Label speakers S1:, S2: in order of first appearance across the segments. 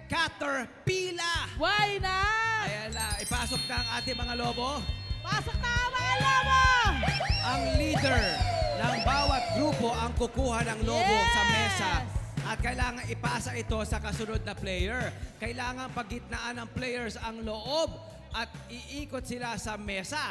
S1: Caterpillar.
S2: Why not?
S1: Ayan na, ipasok na ang ating mga lobo.
S2: Pasok na ang mga lobo!
S1: Ang leader ng bawat grupo ang kukuha ng lobo sa mesa. At kailangan ipasa ito sa kasunod na player. Kailangan paggitnaan ng players ang loob at iikot sila sa mesa.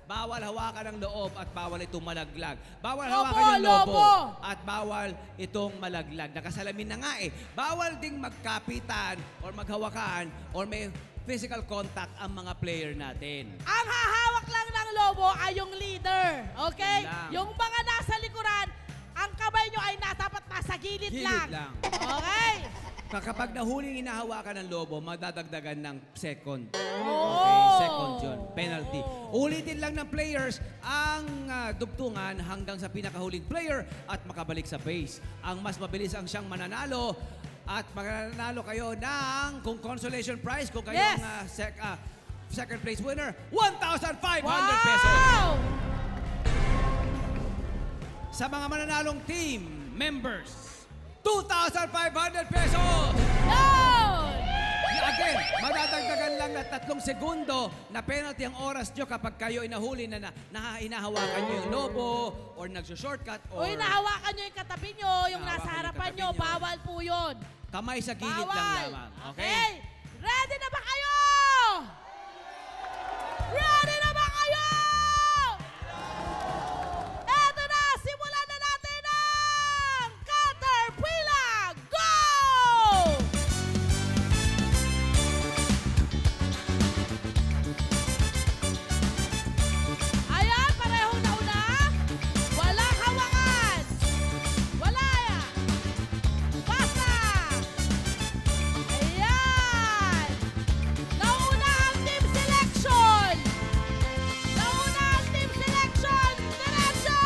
S1: Bawal hawakan ng loob at bawal itong malaglag. Bawal hawakan yung lobo at bawal itong malaglag. Nakasalamin na nga eh. Bawal ding magkapitan or maghawakan or may physical contact ang mga player natin.
S2: Ang hahawak lang ng lobo ay yung leader. Okay? Yung mga nasa likuran, ang kamay nyo ay dapat nasa gilid lang. Okay?
S1: Kapag nahuling hinahawakan ng lobo, madadagdagan ng second.
S2: Oh.
S1: Okay, second yun. Penalty. Ulitin lang ng players ang dugtungan hanggang sa pinakahuling player at makabalik sa base. Ang mas mabilis ang siyang mananalo at mananalo kayo ng kung consolation prize, kung kayong second place winner, 1,500 pesos. Sa mga mananalong team members, 2,500 pesos! Again, madadagdagan lang na 3 segundo na penalty ang oras nyo kapag kayo inahuli na hinahawakan nyo yung lobo or nagsushortcut or...
S2: O hinahawakan nyo yung katabi nyo, yung nasa harapan nyo, bawal po yun.
S1: Kamay sa gilid lang lamang. Okay?
S2: Ready na ba kayo? Ready na ba kayo? Eto na, simulan na natin ang Caterpillar! Go! Ayan, parehong nauna. Walang hawakan. Wala yan. Basta. Ayan. Nauna ang team selection. Nauna ang team selection. Diretso.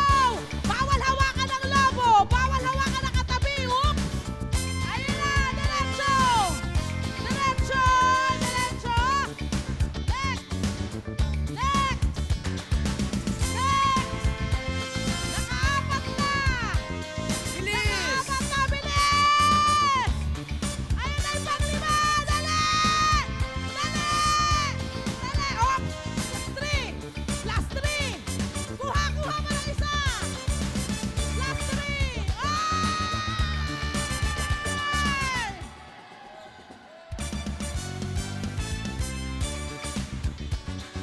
S2: Bawal hawakan ng lobo. Bawal hawakan ng katabi. Oops. Ayan na. Diretso. Diretso. Diretso. Next. Next. Next. Nakaapat na.
S1: Bilis!
S2: Nakaapat na. Bilis! Ayan na yung panglima. Dali! Dali! Dali! Oh! Plus 3! Kuha! Kuha mo ng isa! Plus 3!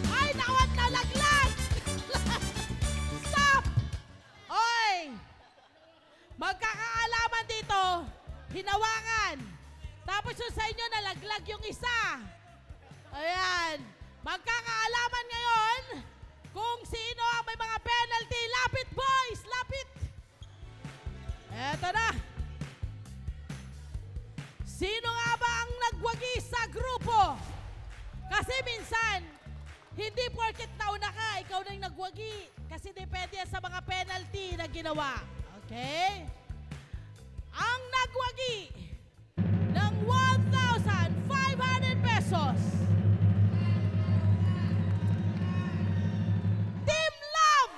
S2: Ay! Nawat na laglag! Stop! Oy! Magkakaalaman dito, hinawakan. Tapos yung sa inyo nalaglag yung isa. Ayan. Magkakaalaman ngayon kung sino ang may mga penalty. Lapit, boys! Lapit! Eto na. Sino nga ba ang nagwagi sa grupo? Kasi minsan, hindi porket nauna ka, ikaw na yung nagwagi. Kasi depende sa mga penalty na ginawa. Okay? Ang nagwagi ng 1,500 pesos. Team Love!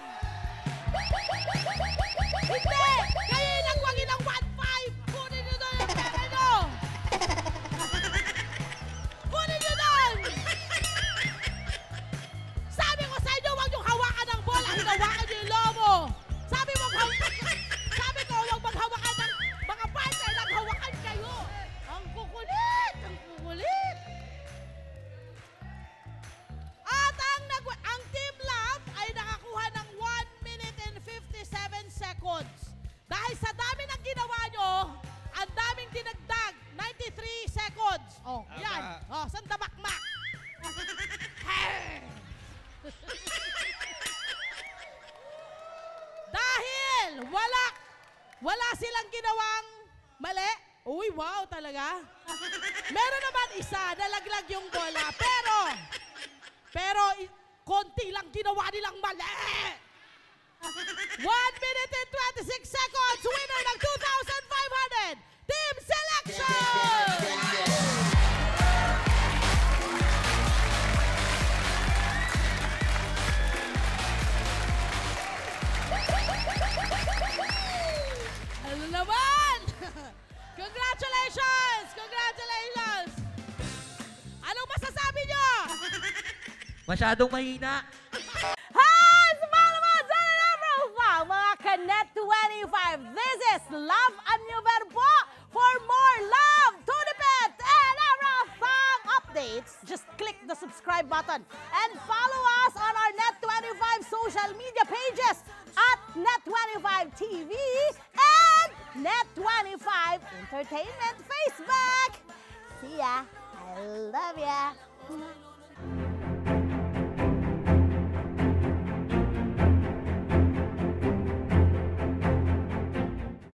S2: Hindi! Kayo yung nagwagi ng 1,500! Kunin nyo doon yung pera nyo! Kunin nyo doon! Sabi ko sa inyo, huwag yung hawakan ng bola, hinawakan nyo yung lobo! Sabi ko, huwag maghawakan ng mga partner, naghawakan kayo! Ang kukulit! Ang kukulit! At ang Team Love ay nakakuha ng 1 minute and 57 seconds. Dahil sa dami ng ginawa nyo, ang daming dinagdag, 93 seconds. Oh, yan. Oh, sandamakmak. Dahil wala silang ginawang mali. Uy, wow talaga. Meron naman isa, nalaglag yung bola. Pero konti lang ginawa nilang mali. 1 minute and 26 seconds. Winner ng 2,500. Team Selection! Ano naman? Congratulations! Congratulations!
S3: Masyadong mahina.
S4: Hi! Sa mga sa mga Kanet 25. This is Love and New Verbo. For more love, Tunipet, and Arafang updates, just click the subscribe button and follow us on our Net25 social media pages at Net25 TV and Net25 Entertainment Facebook. See ya. I love ya.